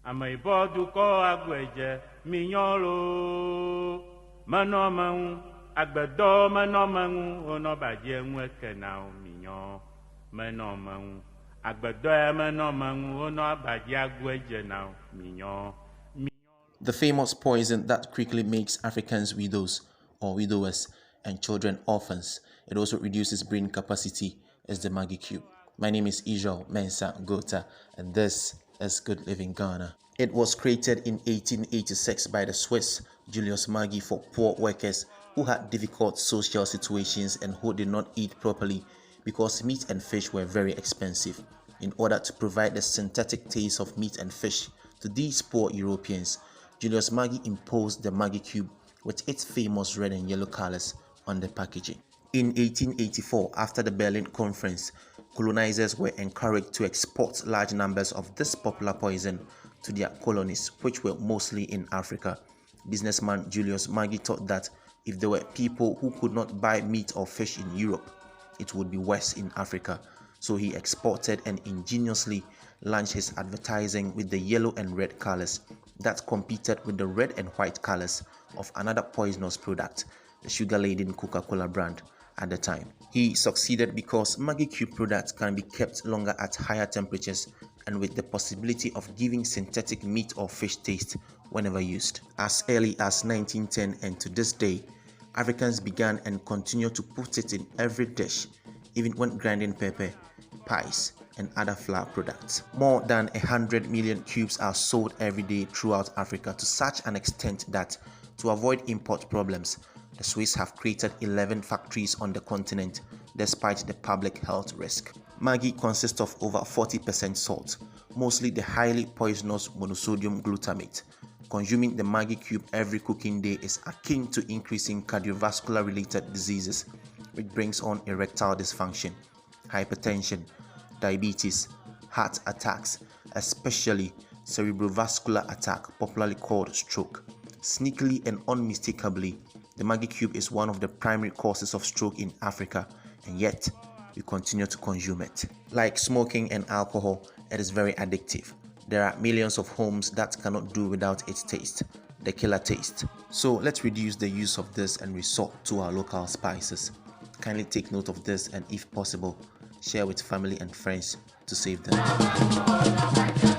Ameibodu ko agweje minyolo manomangu agbedo manomangu ono baje nweke na minyo manomangu agbedo manomangu ono baje agweje na minyo. The famous poison that quickly makes Africans widows or widowers and children orphans. It also reduces brain capacity is the Maggi Cube. My name is Ijal Mensah Gota and this is Good Living Ghana. It was created in 1886 by the Swiss Julius Maggi for poor workers who had difficult social situations and who did not eat properly because meat and fish were very expensive. In order to provide the synthetic taste of meat and fish to these poor Europeans, Julius Maggi imposed the Maggi Cube with its famous red and yellow colors on the packaging. In 1884, after the Berlin Conference, colonizers were encouraged to export large numbers of this popular poison to their colonies, which were mostly in Africa. Businessman Julius Maggi thought that if there were people who could not buy meat or fish in Europe, it would be worse in Africa. So he exported and ingeniously launched his advertising with the yellow and red colors that competed with the red and white colors of another poisonous product, the sugar-laden Coca-Cola brand at the time. He succeeded because Maggi Cube products can be kept longer at higher temperatures and with the possibility of giving synthetic meat or fish taste whenever used. As early as 1910 and to this day, Africans began and continue to put it in every dish, even when grinding pepper, pies, and other flour products. More than 100 million cubes are sold every day throughout Africa to such an extent that, to avoid import problems, the Swiss have created 11 factories on the continent despite the public health risk. Maggi consists of over 40% salt, mostly the highly poisonous monosodium glutamate. Consuming the Maggi Cube every cooking day is akin to increasing cardiovascular related diseases, which brings on erectile dysfunction, hypertension, diabetes, heart attacks, especially cerebrovascular attack, popularly called stroke. Sneakily and unmistakably, the Maggi Cube is one of the primary causes of stroke in Africa, and yet we continue to consume it. Like smoking and alcohol, it is very addictive. There are millions of homes that cannot do without its taste, the killer taste. So let's reduce the use of this and resort to our local spices. Kindly take note of this and if possible, share with family and friends to save them.